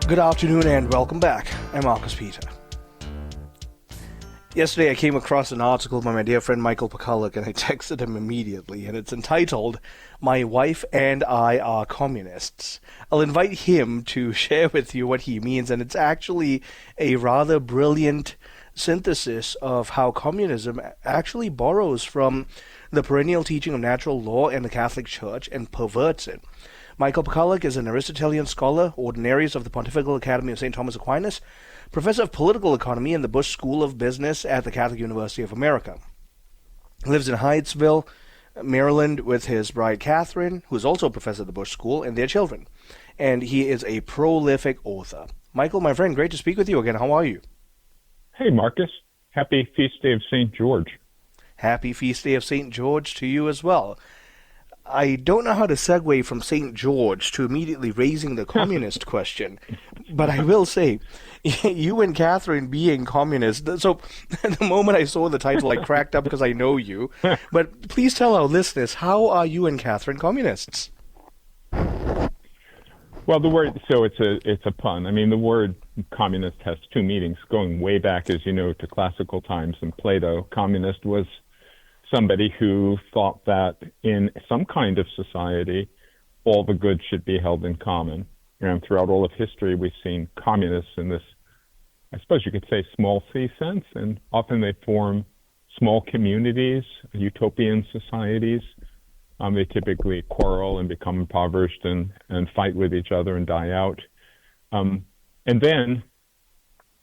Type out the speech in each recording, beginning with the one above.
Good afternoon and welcome back. I'm Marcus Peter. Yesterday I came across an article by my dear friend Michael Pakaluk and I texted him immediately, and it's entitled, "My Wife and I Are Communists." I'll invite him to share with you what he means, and it's actually a rather brilliant synthesis of how communism actually borrows from the perennial teaching of natural law and the Catholic Church and perverts it. Michael Pakaluk is an Aristotelian scholar, ordinarius of the Pontifical Academy of St. Thomas Aquinas, professor of political economy in the Bush School of Business at the Catholic University of America. He lives in Hyattsville, Maryland, with his bride Catherine, who is also a professor at the Bush School, and their children. And he is a prolific author. Michael, my friend, great to speak with you again. How are you? Hey, Marcus. Happy Feast Day of St. George. Happy Feast Day of St. George to you as well. I don't know how to segue from St. George to immediately raising the communist question, but I will say, you and Catherine being communists, so the moment I saw the title, I cracked up because I know you. But please tell our listeners, how are you and Catherine communists? Well, the word, so it's a pun. I mean, the word communist has two meanings, going way back, as you know, to classical times and Plato. Communist was somebody who thought that in some kind of society, all the goods should be held in common. And throughout all of history, we've seen communists in this, I suppose you could say, small c sense, and often they form small communities, utopian societies. They typically quarrel and become impoverished and fight with each other and die out. And then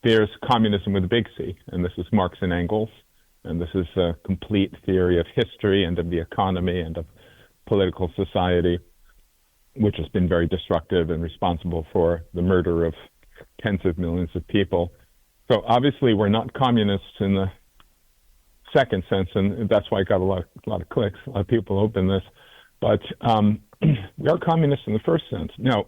there's communism with a big C, and this is Marx and Engels. And this is a complete theory of history and of the economy and of political society, which has been very destructive and responsible for the murder of tens of millions of people. So obviously we're not communists in the second sense, and that's why I got a lot of clicks. A lot of people open this. But we are communists in the first sense. Now,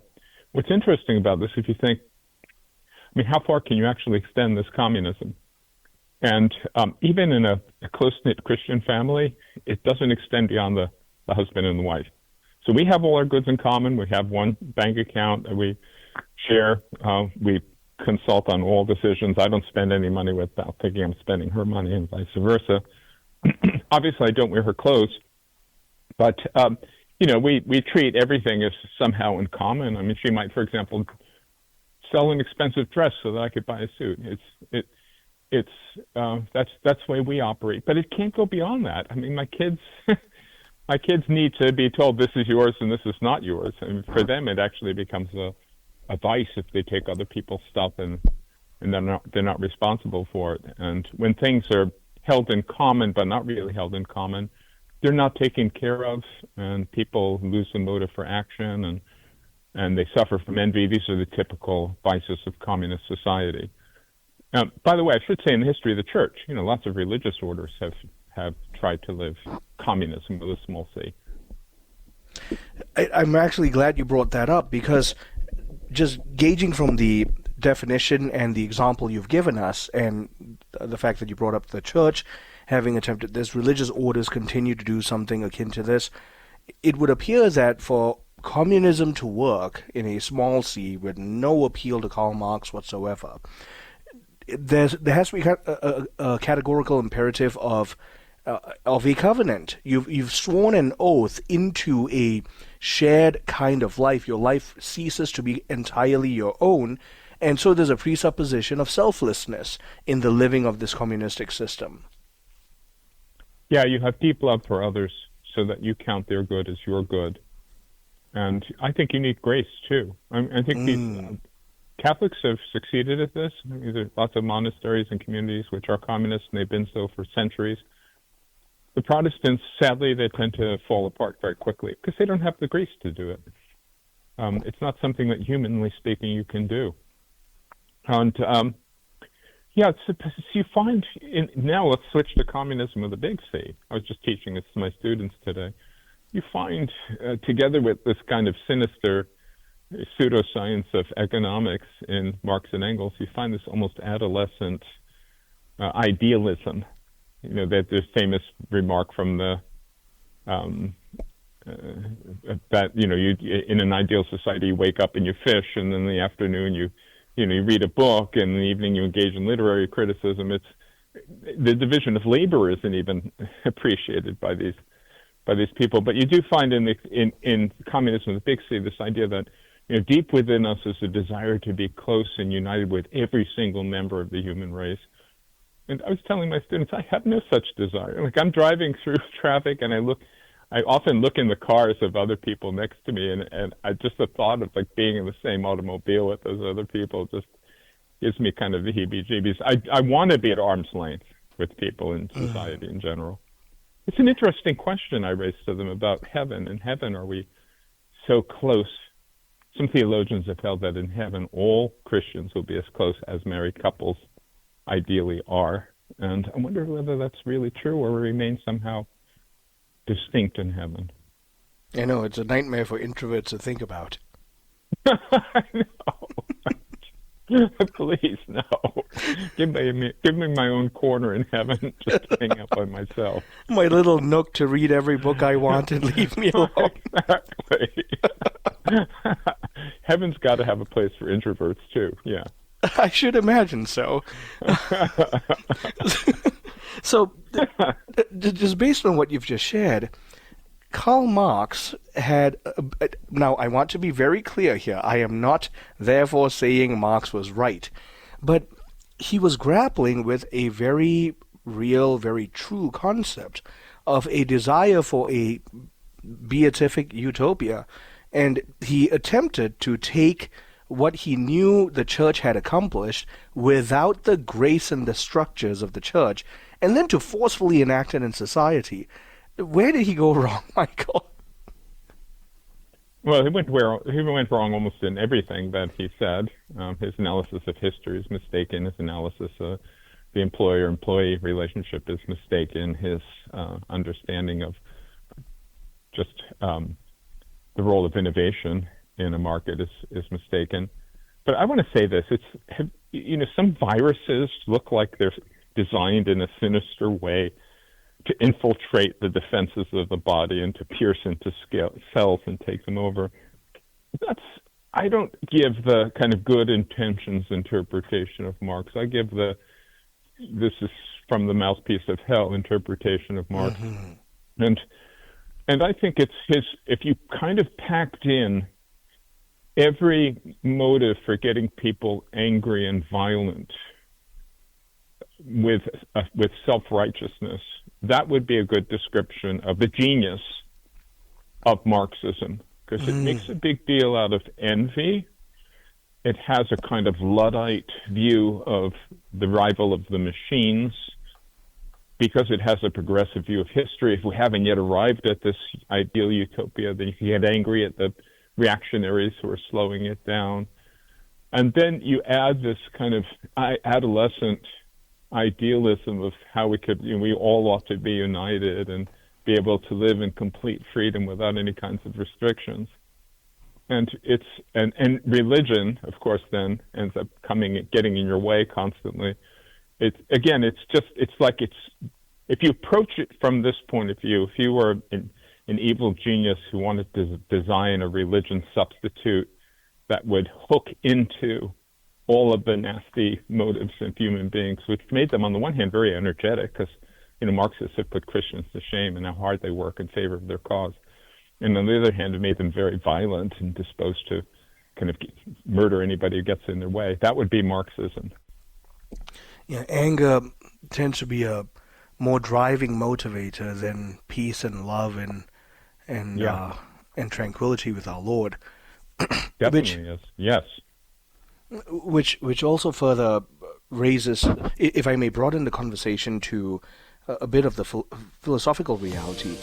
what's interesting about this, if you think, I mean, how far can you actually extend this communism? And even in a close-knit Christian family, it doesn't extend beyond the husband and the wife. So we have all our goods in common. We have one bank account that we share. We consult on all decisions. I don't spend any money without thinking I'm spending her money and vice versa. Obviously, I don't wear her clothes. But, we treat everything as somehow in common. I mean, she might, for example, sell an expensive dress so that I could buy a suit. That's the way we operate, but it can't go beyond that. I mean, my kids need to be told this is yours and this is not yours. And for them, it actually becomes a vice if they take other people's stuff and they're not responsible for it. And when things are held in common but not really held in common, they're not taken care of, and people lose the motive for action and they suffer from envy. These are the typical vices of communist society. By the way, I should say in the history of the church, lots of religious orders have tried to live communism with a small c. I'm actually glad you brought that up, because just gauging from the definition and the example you've given us, and the fact that you brought up the church having attempted this, religious orders continue to do something akin to this, it would appear that for communism to work in a small c with no appeal to Karl Marx whatsoever, there has to be a categorical imperative of a covenant. You've sworn an oath into a shared kind of life. Your life ceases to be entirely your own, and so there's a presupposition of selflessness in the living of this communistic system. Yeah, you have deep love for others so that you count their good as your good. And I think you need grace, too. I think Catholics have succeeded at this. I mean, there are lots of monasteries and communities which are communist, and they've been so for centuries. The Protestants, sadly, they tend to fall apart very quickly because they don't have the grace to do it. It's not something that, humanly speaking, you can do. And you find, now let's switch to communism with a big C. I was just teaching this to my students today. You find, together with this kind of sinister pseudoscience of economics in Marx and Engels, you find this almost adolescent idealism. That this famous remark from the that you in an ideal society you wake up and you fish, and then in the afternoon you read a book, and in the evening you engage in literary criticism. It's the division of labor isn't even appreciated by these people. But you do find in communism, the big C, this idea that deep within us is a desire to be close and united with every single member of the human race. And I was telling my students, I have no such desire. Like, I'm driving through traffic, and I often look in the cars of other people next to me, and I just the thought of like being in the same automobile with those other people just gives me kind of the heebie-jeebies. I want to be at arm's length with people in society in general. It's an interesting question I raised to them about heaven. In heaven, are we so close? Some theologians have held that in heaven, all Christians will be as close as married couples ideally are. And I wonder whether that's really true or remain somehow distinct in heaven. I know, it's a nightmare for introverts to think about. I know. Please, no. Give me my own corner in heaven, just to hang out by myself. My little nook to read every book I want and leave me alone. Exactly. Heaven's got to have a place for introverts, too, yeah. I should imagine so. So, just based on what you've just shared, Karl Marx had... now, I want to be very clear here. I am not therefore saying Marx was right. But he was grappling with a very real, very true concept of a desire for a beatific utopia. And he attempted to take what he knew the church had accomplished without the grace and the structures of the church, and then to forcefully enact it in society. Where did he go wrong, Michael? Well, he went wrong almost in everything that he said. His analysis of history is mistaken. His analysis of the employer-employee relationship is mistaken. His understanding of just the role of innovation in a market is mistaken. But I want to say this: some viruses look like they're designed in a sinister way to infiltrate the defenses of the body and to pierce into cells and take them over. I don't give the kind of good intentions interpretation of Marx. I give this is from the mouthpiece of hell interpretation of Marx. Mm-hmm. And I think it's if you kind of packed in every motive for getting people angry and violent with self-righteousness, that would be a good description of the genius of Marxism, because it makes a big deal out of envy. It has a kind of Luddite view of the rival of the machines, because it has a progressive view of history. If we haven't yet arrived at this ideal utopia, then you can get angry at the reactionaries who are slowing it down. And then you add this kind of adolescent idealism of how we all ought to be united and be able to live in complete freedom without any kinds of restrictions. And and religion, of course, then ends up getting in your way constantly. If you approach it from this point of view, if you were an evil genius who wanted to design a religion substitute that would hook into all of the nasty motives in human beings, which made them, on the one hand, very energetic, because Marxists have put Christians to shame and how hard they work in favor of their cause. And on the other hand, it made them very violent and disposed to kind of murder anybody who gets in their way. That would be Marxism. Yeah, anger tends to be a more driving motivator than peace and love and tranquility with our Lord. Definitely, yes. Which also further raises, if I may broaden the conversation to a bit of the philosophical reality.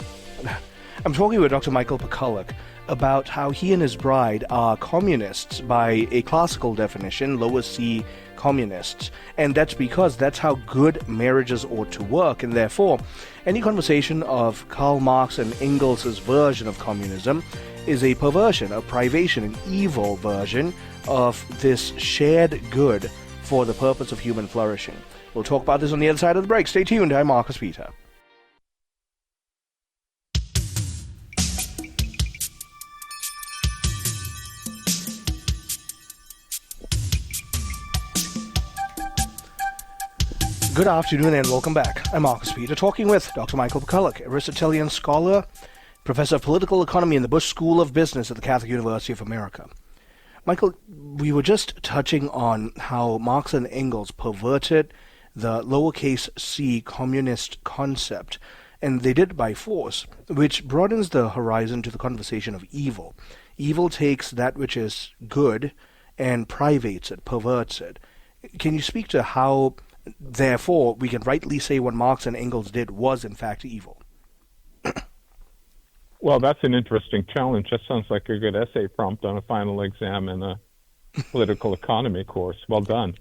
I'm talking with Dr. Michael Pakaluk about how he and his bride are communists by a classical definition, lower C communists. And that's because that's how good marriages ought to work. And therefore, any conversation of Karl Marx and Engels' version of communism is a perversion, a privation, an evil version of this shared good for the purpose of human flourishing. We'll talk about this on the other side of the break. Stay tuned. I'm Marcus Peter. Good afternoon and welcome back. I'm Marcus Peter, talking with Dr. Michael Pakaluk, Aristotelian scholar, professor of political economy in the Bush School of Business at the Catholic University of America. Michael, we were just touching on how Marx and Engels perverted the lowercase c communist concept, and they did it by force, which broadens the horizon to the conversation of evil. Evil takes that which is good and privates it, perverts it. Can you speak to how, therefore, we can rightly say what Marx and Engels did was in fact evil? Well, that's an interesting challenge. That sounds like a good essay prompt on a final exam in a political economy course. Well done.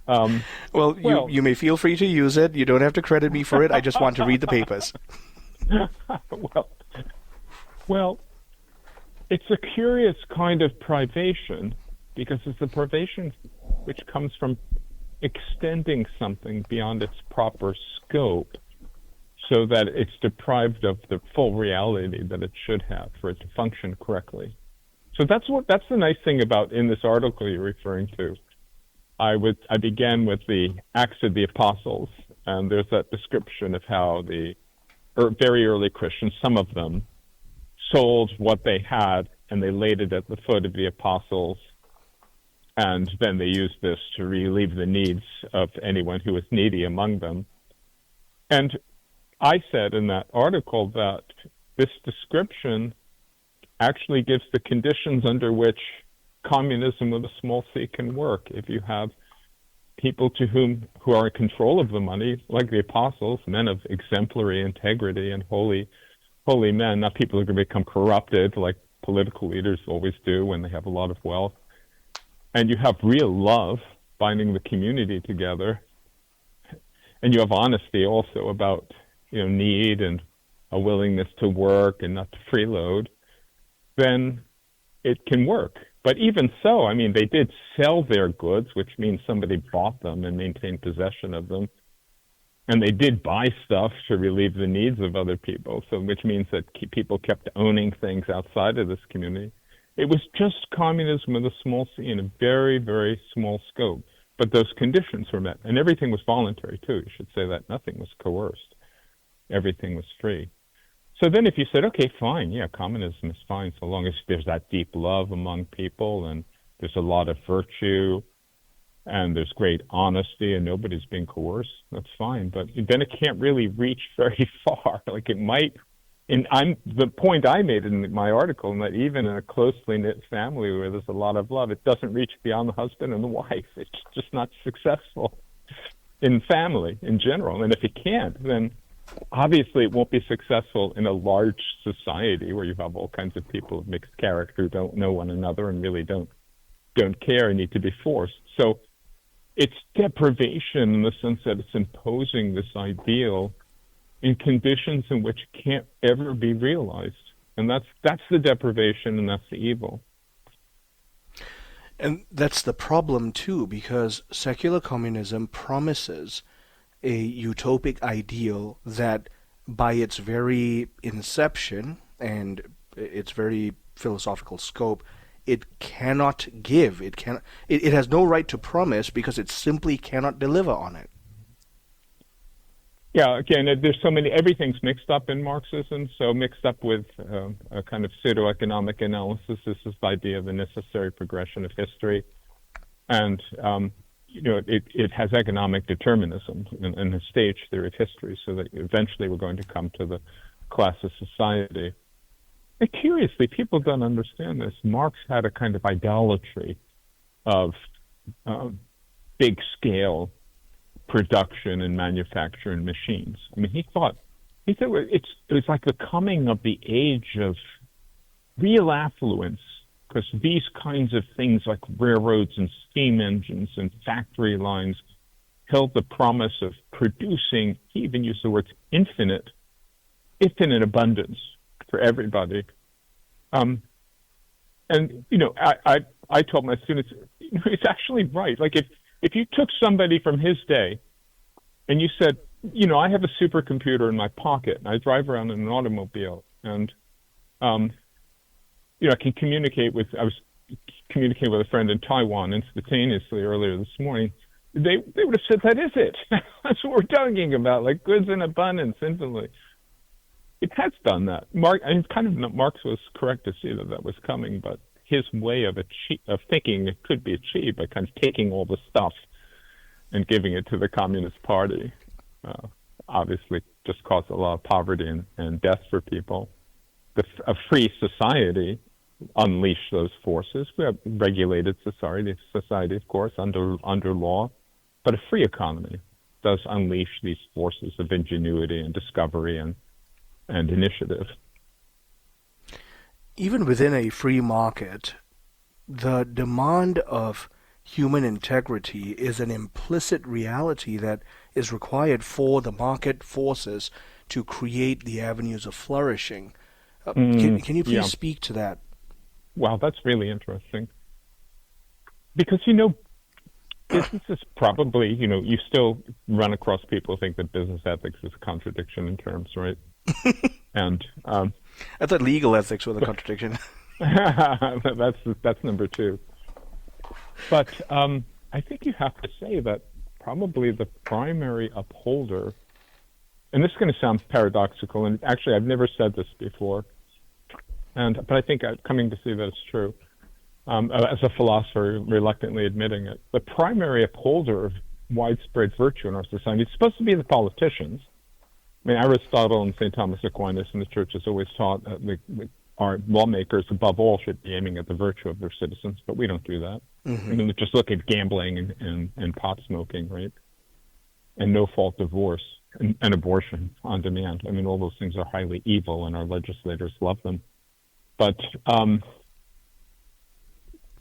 You may feel free to use it. You don't have to credit me for it. I just want to read the papers. well, it's a curious kind of privation because it's a privation which comes from extending something beyond its proper scope so that it's deprived of the full reality that it should have for it to function correctly. So that's the nice thing about in this article you're referring to. I began with the Acts of the Apostles, and there's that description of how the very early Christians, some of them, sold what they had and they laid it at the foot of the apostles, and then they used this to relieve the needs of anyone who was needy among them. And I said in that article that this description actually gives the conditions under which communism with a small c can work. If you have people who are in control of the money, like the apostles, men of exemplary integrity and holy men, not people who are going to become corrupted like political leaders always do when they have a lot of wealth. And you have real love binding the community together, and you have honesty also about need and a willingness to work and not to freeload, then it can work. But even so, I mean, they did sell their goods, which means somebody bought them and maintained possession of them. And they did buy stuff to relieve the needs of other people, so which means that people kept owning things outside of this community. It was just communism with a small c in a very, very small scope. But those conditions were met. And everything was voluntary, too. You should say that nothing was coerced. Everything was free. So then if you said, okay, fine, yeah, communism is fine, so long as there's that deep love among people and there's a lot of virtue and there's great honesty and nobody's being coerced, that's fine. But then it can't really reach very far. Like it might, the point I made in my article, and that even in a closely knit family where there's a lot of love, it doesn't reach beyond the husband and the wife. It's just not successful in family in general. And if it can't, then obviously it won't be successful in a large society where you have all kinds of people of mixed character who don't know one another and really don't care and need to be forced. So it's deprivation in the sense that it's imposing this ideal in conditions in which it can't ever be realized. And that's the deprivation and that's the evil. And that's the problem, too, because secular communism promises a utopic ideal that by its very inception and its very philosophical scope, it cannot give. It has no right to promise because it simply cannot deliver on it. Yeah, again, everything's mixed up in Marxism, so mixed up with a kind of pseudo-economic analysis. This is the idea of the necessary progression of history. And it has economic determinism and a stage theory of history, so that eventually we're going to come to the class of society. And curiously, people don't understand this. Marx had a kind of idolatry of big-scale production and manufacture and machines. I mean, he thought it was like the coming of the age of real affluence, because these kinds of things like railroads and steam engines and factory lines held the promise of producing, he even used the words infinite abundance for everybody. And, I told my students, it's actually right. Like if you took somebody from his day and you said, I have a supercomputer in my pocket and I drive around in an automobile and, I can communicate with a friend in Taiwan instantaneously earlier this morning. they would have said that is it. That's what we're talking about, like goods in abundance, infinitely. It has done that. Marx was correct to see that that was coming, but his way of thinking it could be achieved by kind of taking all the stuff and giving it to the Communist Party, obviously just caused a lot of poverty and death for people. A free society unleash those forces. We have regulated society, of course, under law, but a free economy does unleash these forces of ingenuity and discovery and initiative. Even within a free market, the demand of human integrity is an implicit reality that is required for the market forces to create the avenues of flourishing. Can you please speak to that? Wow, that's really interesting. Because, business is probably, you still run across people who think that business ethics is a contradiction in terms, right? And I thought legal ethics were the contradiction. that's number two. But I think you have to say that probably the primary upholder, and this is going to sound paradoxical, and actually I've never said this before, but I think I'm coming to see that it's true. As a philosopher, reluctantly admitting it, the primary upholder of widespread virtue in our society is supposed to be the politicians. I mean, Aristotle and St. Thomas Aquinas in the church has always taught that our lawmakers, above all, should be aiming at the virtue of their citizens, but we don't do that. Mm-hmm. I mean, just look at gambling and pot smoking, right? And no-fault divorce and abortion on demand. I mean, all those things are highly evil, and our legislators love them. But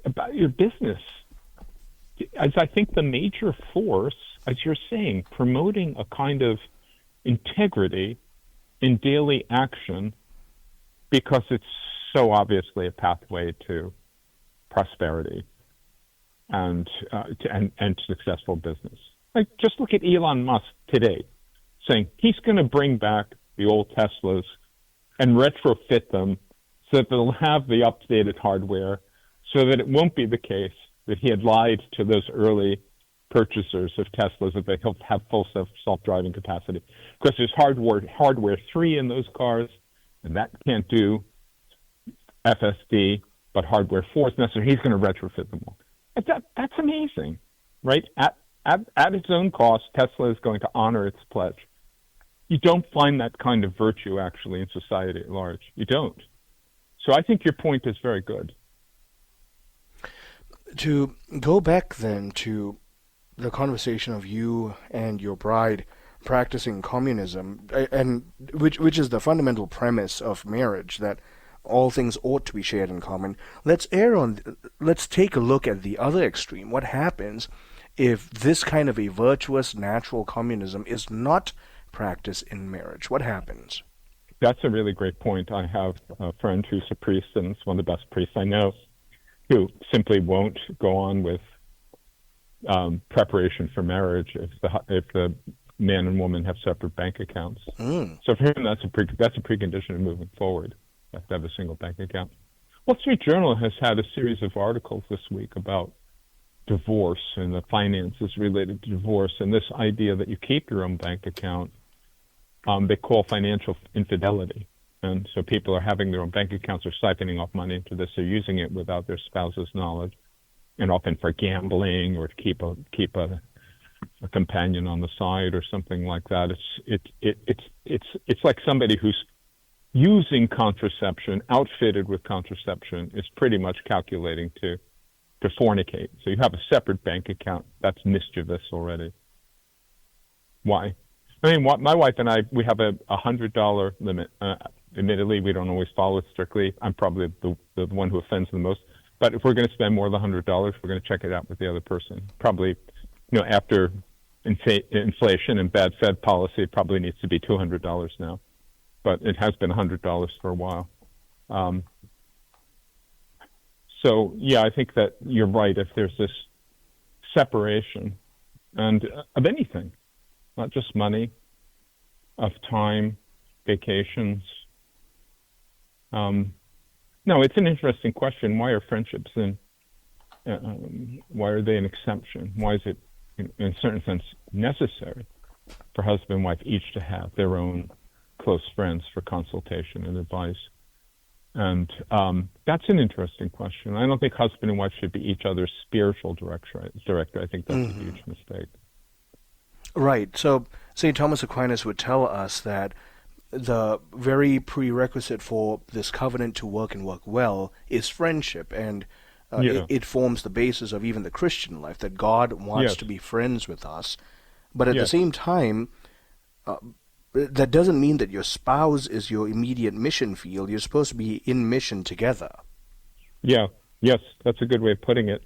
about your business, as I think the major force, as you're saying, promoting a kind of integrity in daily action, because it's so obviously a pathway to prosperity and successful business. Like, just look at Elon Musk today, saying he's going to bring back the old Teslas and retrofit them so that they'll have the updated hardware, so that it won't be the case that he had lied to those early purchasers of Teslas that they'll have full self-driving capacity. Because there's hardware 3 in those cars, and that can't do FSD, but hardware 4 is necessary. He's going to retrofit them all. That's amazing, right? At its own cost, Tesla is going to honor its pledge. You don't find that kind of virtue, actually, in society at large. You don't. So I think your point is very good. To go back then to the conversation of you and your bride practicing communism, and which is the fundamental premise of marriage, that all things ought to be shared in common. Let's take a look at the other extreme. What happens if this kind of a virtuous, natural communism is not practiced in marriage? What happens? That's a really great point. I have a friend who's a priest, and it's one of the best priests I know, who simply won't go on with preparation for marriage if the man and woman have separate bank accounts. So for him, that's a precondition of moving forward. You have to have a single bank account. Wall Street Journal has had a series of articles this week about divorce and the finances related to divorce, and this idea that you keep your own bank account, they call financial infidelity. And so people are having their own bank accounts, or siphoning off money into this, they're using it without their spouse's knowledge, and often for gambling or to keep a companion on the side or something like that. It's like somebody who's using contraception, outfitted with contraception, is pretty much calculating to fornicate. So you have a separate bank account. That's mischievous already. Why? I mean, my wife and I, we have a $100 limit. Admittedly, we don't always follow it strictly. I'm probably the one who offends the most. But if we're going to spend more than $100, we're going to check it out with the other person. Probably, after inflation and bad Fed policy, it probably needs to be $200 now. But it has been $100 for a while. So, yeah, I think that you're right. If there's this separation and of anything, not just money, of time, vacations. No, it's an interesting question. Why are friendships why are they an exception? Why is it, in a certain sense, necessary for husband and wife each to have their own close friends for consultation and advice. And that's an interesting question. I don't think husband and wife should be each other's spiritual director. I think that's a huge mistake. Right. So St. Thomas Aquinas would tell us that the very prerequisite for this covenant to work and work well is friendship, and it forms the basis of even the Christian life, that God wants to be friends with us. But at the same time, that doesn't mean that your spouse is your immediate mission field. You're supposed to be in mission together. Yeah, yes, that's a good way of putting it.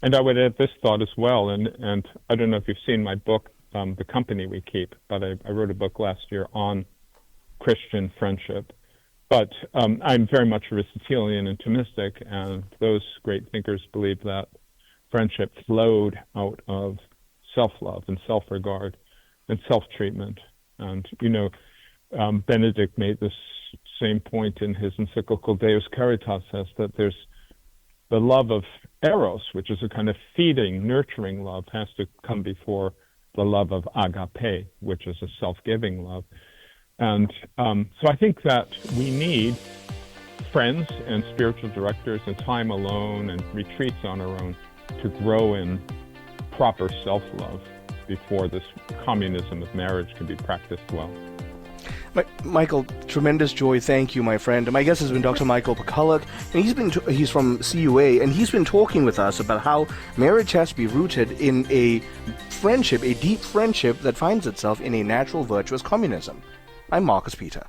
And I would add this thought as well, and I don't know if you've seen my book, The Company We Keep, but I wrote a book last year on Christian friendship. But I'm very much Aristotelian and Thomistic, and those great thinkers believe that friendship flowed out of self-love and self-regard and self-treatment. And, Benedict made this same point in his encyclical Deus Caritas, says that there's the love of eros, which is a kind of feeding, nurturing love, has to come before the love of agape, which is a self-giving love. And so I think that we need friends and spiritual directors and time alone and retreats on our own to grow in proper self-love before this communism of marriage can be practiced well. Michael, tremendous joy. Thank you, my friend. My guest has been Dr. Michael Pakaluk, and he's from CUA, and he's been talking with us about how marriage has to be rooted in a friendship, a deep friendship that finds itself in a natural, virtuous communism. I'm Marcus Peter.